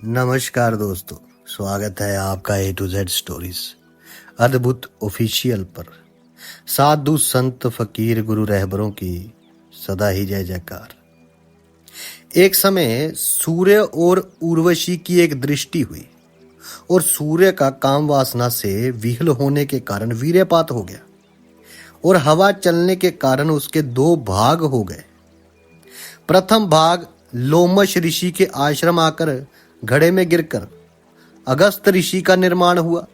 नमस्कार दोस्तों, स्वागत है आपका A to Z स्टोरीज अद्भुत ऑफिशियल पर। साधु संत फकीर गुरु रहबरों की सदा ही जय जयकार। एक समय सूर्य और उर्वशी की एक दृष्टि हुई और सूर्य का काम वासना से विह्वल होने के कारण वीर्यपात हो गया और हवा चलने के कारण उसके दो भाग हो गए। प्रथम भाग लोमश ऋषि के आश्रम आकर घड़े में गिरकर अगस्त ऋषि का निर्माण हुआ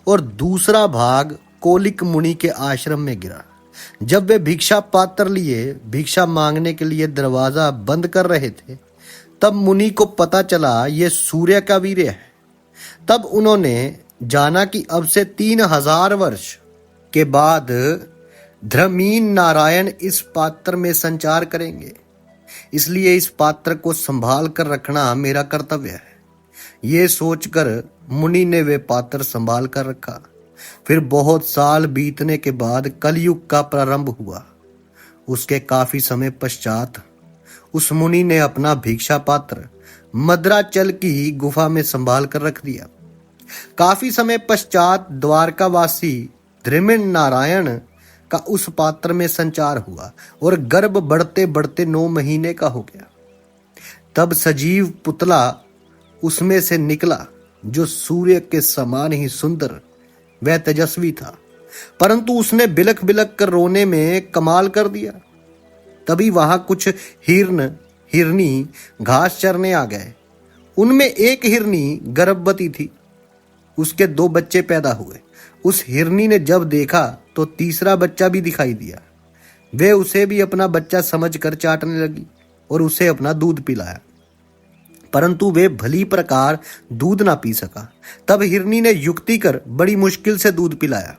और दूसरा भाग कोलिक मुनि के आश्रम में गिरा। जब वे भिक्षा पात्र लिए भिक्षा मांगने के लिए दरवाजा बंद कर रहे थे, तब मुनि को पता चला ये सूर्य का वीर्य है। तब उन्होंने जाना कि अब से 3000 वर्ष के बाद धर्मीन नारायण इस पात्र में संचार करेंगे, इसलिए इस पात्र को संभाल कर रखना मेरा कर्तव्य है। ये सोचकर मुनि ने वे पात्र संभाल कर रखा। फिर बहुत साल बीतने के बाद कलयुग का प्रारंभ हुआ। उसके काफी समय पश्चात उस मुनि ने अपना भिक्षा पात्र मद्राचल की गुफा में संभाल कर रख दिया। काफी समय पश्चात द्वारकावासी धृमिण नारायण का उस पात्र में संचार हुआ और गर्भ बढ़ते बढ़ते 9 महीने का हो गया। तब सजीव पुतला उसमें से निकला जो सूर्य के समान ही सुंदर व तेजस्वी था, परंतु उसने बिलख बिलख कर रोने में कमाल कर दिया। तभी वहां कुछ हिरनी घास चरने आ गए। उनमें एक हिरनी गर्भवती थी। उसके 2 बच्चे पैदा हुए। उस हिरनी ने जब देखा तो तीसरा बच्चा भी दिखाई दिया। वे उसे भी अपना बच्चा समझकर चाटने लगी और उसे अपना दूध पिलाया, परंतु वे भली प्रकार दूध ना पी सका। तब हिरनी ने युक्ति कर बड़ी मुश्किल से दूध पिलाया।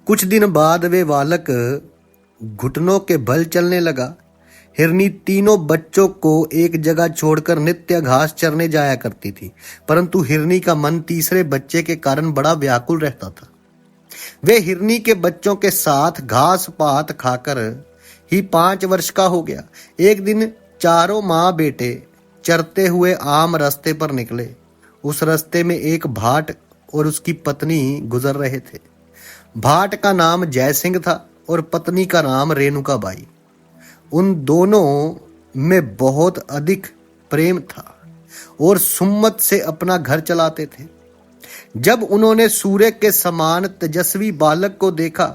कुछ दिन बाद वे बालक घुटनों के बल चलने लगा। हिरनी तीनों बच्चों को एक जगह छोड़कर नित्य घास चरने जाया करती थी, परंतु हिरनी का मन तीसरे बच्चे के कारण बड़ा व्याकुल रहता था। वे हिरनी के बच्चों के साथ घास पात खाकर ही 5 वर्ष का हो गया। एक दिन चारों माँ बेटे चरते हुए आम रास्ते पर निकले। उस रास्ते में एक भाट और उसकी पत्नी गुजर रहे थे। भाट का नाम जय सिंह था और पत्नी का नाम रेणुका बाई। उन दोनों में बहुत अधिक प्रेम था और सुम्मत से अपना घर चलाते थे। जब उन्होंने सूर्य के समान तेजस्वी बालक को देखा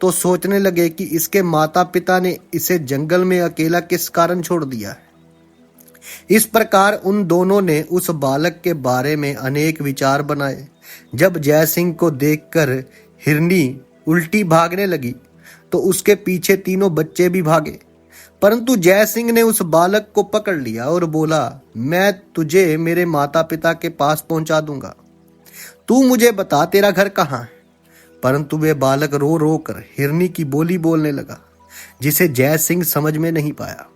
तो सोचने लगे कि इसके माता पिता ने इसे जंगल में अकेला किस कारण छोड़ दिया है। इस प्रकार उन दोनों ने उस बालक के बारे में अनेक विचार बनाए। जब जय सिंह को देखकर हिरनी उल्टी भागने लगी तो उसके पीछे तीनों बच्चे भी भागे, परंतु जय सिंह ने उस बालक को पकड़ लिया और बोला, मैं तुझे मेरे माता पिता के पास पहुंचा दूंगा, तू मुझे बता तेरा घर कहाँ है। परंतु वे बालक रो रो कर हिरनी की बोली बोलने लगा, जिसे जय सिंह समझ में नहीं पाया।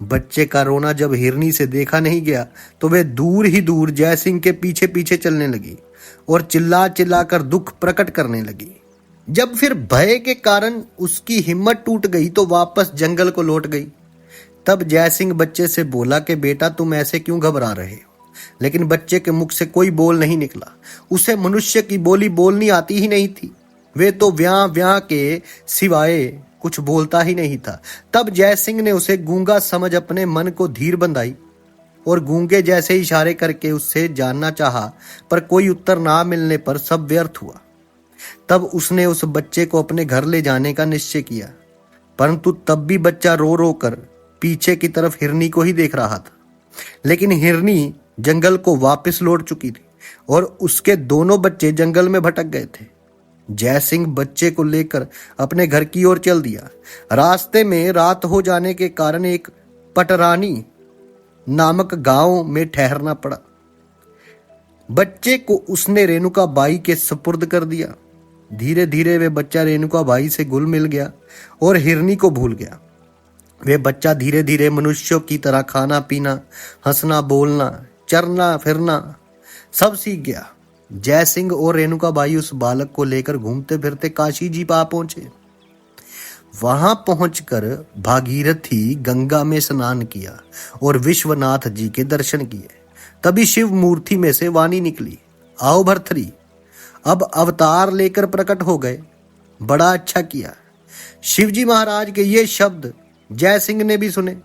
बच्चे का रोना जब हिरनी से देखा नहीं गया तो वे दूर ही दूर जय सिंह के पीछे पीछे चलने लगी और चिल्ला चिल्ला कर दुख प्रकट करने लगी। जब फिर भय के कारण उसकी हिम्मत टूट गई तो वापस जंगल को लौट गई। तब जय सिंह बच्चे से बोला कि बेटा तुम ऐसे क्यों घबरा रहे हो, लेकिन बच्चे के मुख से कोई बोल नहीं निकला। उसे मनुष्य की बोली बोलनी आती ही नहीं थी। वे तो व्यां व्यां के सिवाय कुछ बोलता ही नहीं था। तब जय सिंह ने उसे गूंगा समझ अपने मन को धीर बंधाई और गूंगे जैसे इशारे करके उससे जानना चाहा, पर कोई उत्तर ना मिलने पर सब व्यर्थ हुआ। तब उसने उस बच्चे को अपने घर ले जाने का निश्चय किया, परंतु तब भी बच्चा रो रो कर पीछे की तरफ हिरनी को ही देख रहा था। लेकिन हिरनी जंगल को वापस लौट चुकी थी और उसके दोनों बच्चे जंगल में भटक गए थे। जय सिंह बच्चे को लेकर अपने घर की ओर चल दिया। रास्ते में रात हो जाने के कारण एक पटरानी नामक गांव में ठहरना पड़ा। बच्चे को उसने रेणुका बाई के सुपुर्द कर दिया। धीरे धीरे वे बच्चा रेणुका बाई से घुल मिल गया और हिरनी को भूल गया। वे बच्चा धीरे धीरे मनुष्यों की तरह खाना पीना, हंसना बोलना, चरना फिरना सब सीख गया। जय सिंह और रेणुका बाई उस बालक को लेकर घूमते फिरते काशी जी पा पहुंचे। वहां पहुंचकर भागीरथी गंगा में स्नान किया और विश्वनाथ जी के दर्शन किए। तभी शिव मूर्ति में से वाणी निकली, आओ भर्तृ, अब अवतार लेकर प्रकट हो गए, बड़ा अच्छा किया। शिवजी महाराज के ये शब्द जय सिंह ने भी सुने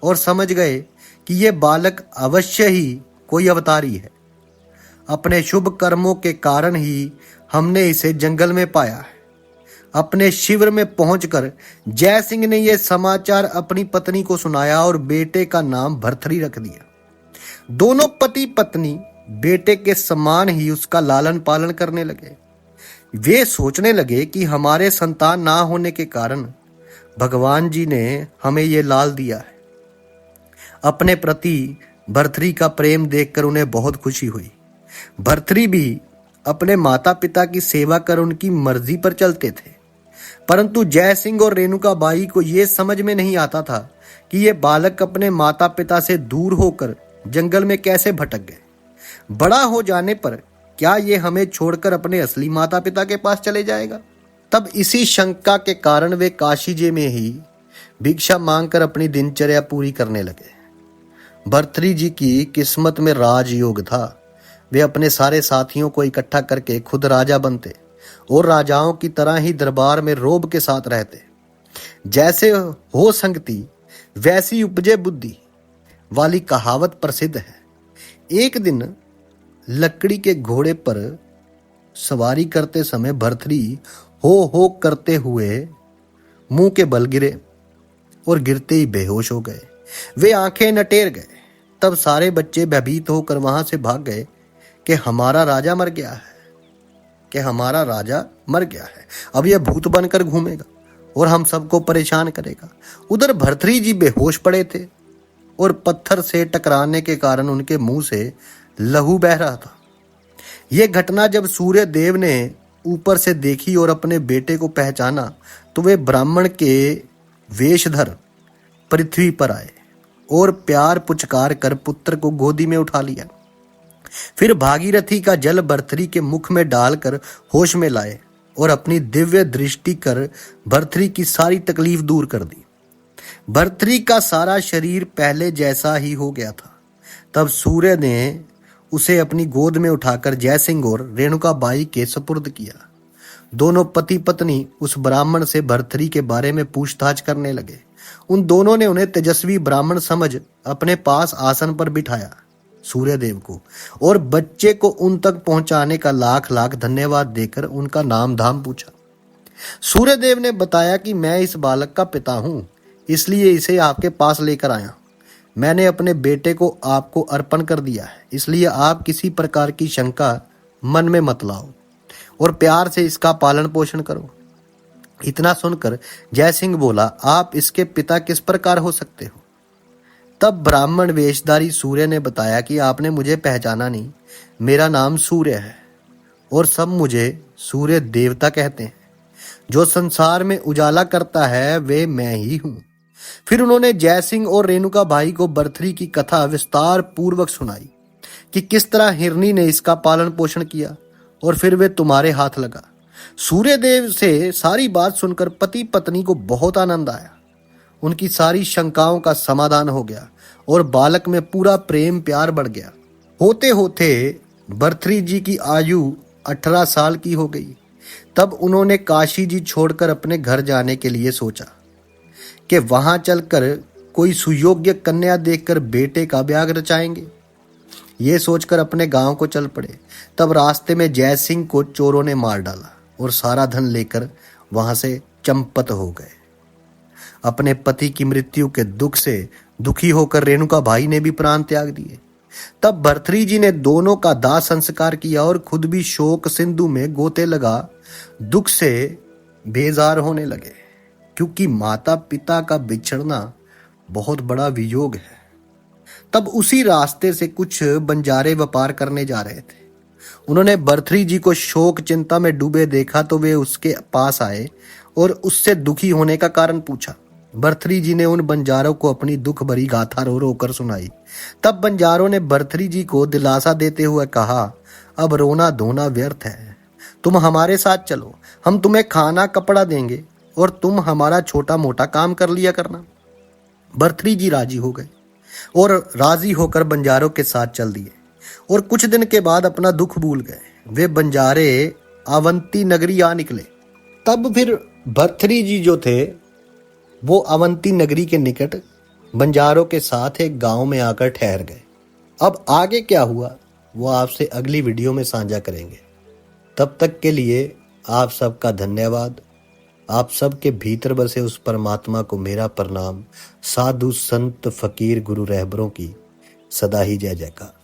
और समझ गए कि ये बालक अवश्य ही कोई अवतारी है। अपने शुभ कर्मों के कारण ही हमने इसे जंगल में पाया है। अपने शिविर में पहुंचकर जय सिंह ने यह समाचार अपनी पत्नी को सुनाया और बेटे का नाम भर्तृ रख दिया। दोनों पति पत्नी बेटे के समान ही उसका लालन पालन करने लगे। वे सोचने लगे कि हमारे संतान ना होने के कारण भगवान जी ने हमें ये लाल दिया है। अपने प्रति भर्तृ का प्रेम देखकर उन्हें बहुत खुशी हुई। भर्तृ भी अपने माता पिता की सेवा कर उनकी मर्जी पर चलते थे, परंतु जय सिंह और रेणुका बाई को यह समझ में नहीं आता था कि ये बालक अपने माता पिता से दूर होकर जंगल में कैसे भटक गए। बड़ा हो जाने पर क्या ये हमें छोड़कर अपने असली माता पिता के पास चले जाएगा? तब इसी शंका के कारण वे काशी जी में ही भिक्षा मांगकर अपनी दिनचर्या पूरी करने लगे। भर्तृ जी की किस्मत में राजयोग था। वे अपने सारे साथियों को इकट्ठा करके खुद राजा बनते और राजाओं की तरह ही दरबार में रोब के साथ रहते। जैसे हो संगति वैसी उपजे बुद्धि वाली कहावत प्रसिद्ध है। एक दिन लकड़ी के घोड़े पर सवारी करते समय भर्तृ हो करते हुए मुंह के बल गिरे और गिरते ही बेहोश हो गए। वे आंखें नटेर गए। तब सारे बच्चे भयभीत होकर वहां से भाग गए कि हमारा राजा मर गया है, कि हमारा राजा मर गया है, अब यह भूत बनकर घूमेगा और हम सबको परेशान करेगा। उधर भर्तृ जी बेहोश पड़े थे और पत्थर से टकराने के कारण उनके मुंह से लहू बह रहा था। यह घटना जब सूर्य देव ने ऊपर से देखी और अपने बेटे को पहचाना तो वे ब्राह्मण के वेशधर पृथ्वी पर आए और प्यार पुचकार कर पुत्र को गोदी में उठा लिया। फिर भागीरथी का जल भर्तृ के मुख में डालकर होश में लाए और अपनी दिव्य दृष्टि कर भर्तृ की सारी तकलीफ दूर कर दी। भर्तृ का सारा शरीर पहले जैसा ही हो गया था। तब सूर्य ने उसे अपनी गोद में उठाकर जयसिंह और रेणुका बाई के सुपुर्द किया। दोनों पति पत्नी उस ब्राह्मण से भर्तृ के बारे में पूछताछ करने लगे। उन दोनों ने उन्हें तेजस्वी ब्राह्मण समझ अपने पास आसन पर बिठाया, सूर्यदेव को, और बच्चे को उन तक पहुंचाने का लाख लाख धन्यवाद देकर उनका नाम धाम पूछा। सूर्यदेव ने बताया कि मैं इस बालक का पिता हूं, इसलिए इसे आपके पास लेकर आया। मैंने अपने बेटे को आपको अर्पण कर दिया है, इसलिए आप किसी प्रकार की शंका मन में मत लाओ और प्यार से इसका पालन पोषण करो। इतना सुनकर जयसिंह बोला, आप इसके पिता किस प्रकार हो सकते हो? तब ब्राह्मण वेशधारी सूर्य ने बताया कि आपने मुझे पहचाना नहीं, मेरा नाम सूर्य है और सब मुझे सूर्य देवता कहते हैं। जो संसार में उजाला करता है वे मैं ही हूं। फिर उन्होंने जयसिंह और रेणुका बाई को भर्तृ की कथा विस्तार पूर्वक सुनाई कि किस तरह हिरनी ने इसका पालन पोषण किया और फिर वे तुम्हारे हाथ लगा। सूर्यदेव से सारी बात सुनकर पति पत्नी को बहुत आनंद आया। उनकी सारी शंकाओं का समाधान हो गया और बालक में पूरा प्रेम प्यार बढ़ गया। होते होते भर्तृ जी की आयु 18 साल की हो गई। तब उन्होंने काशी जी छोड़कर अपने घर जाने के लिए सोचा कि वहां चलकर कोई सुयोग्य कन्या देखकर बेटे का ब्याह रचाएंगे। ये सोचकर अपने गांव को चल पड़े। तब रास्ते में जयसिंह को चोरों ने मार डाला और सारा धन लेकर वहां से चंपत हो गए। अपने पति की मृत्यु के दुख से दुखी होकर रेणुका बाई ने भी प्राण त्याग दिए। तब भर्तृ जी ने दोनों का दाह संस्कार किया और खुद भी शोक सिंधु में गोते लगा दुख से बेजार होने लगे, क्योंकि माता पिता का बिछड़ना बहुत बड़ा वियोग है। तब उसी रास्ते से कुछ बंजारे व्यापार करने जा रहे थे। उन्होंने भर्तृ जी को शोक चिंता में डूबे देखा तो वे उसके पास आए और उससे दुखी होने का कारण पूछा। भर्तृ जी ने उन बंजारों को अपनी दुख भरी गाथा रो रो कर सुनाई। तब बंजारों ने भर्तृ जी को दिलासा देते हुए कहा, अब रोना धोना व्यर्थ है, तुम हमारे साथ चलो, हम तुम्हें खाना कपड़ा देंगे और तुम हमारा छोटा मोटा काम कर लिया करना। भर्तृ जी राजी हो गए। और राजी होकर बंजारों के साथ चल दिए और कुछ दिन के बाद अपना दुख भूल गए। वे बंजारे अवंती नगरी आ निकले। तब फिर भर्तृहरि जी जो थे वो अवंती नगरी के निकट बंजारों के साथ एक गांव में आकर ठहर गए। अब आगे क्या हुआ वो आपसे अगली वीडियो में साझा करेंगे। तब तक के लिए आप सबका धन्यवाद। आप सबके भीतर बसे उस परमात्मा को मेरा प्रणाम। साधु संत फकीर गुरु रहबरों की सदा ही जय जयकार।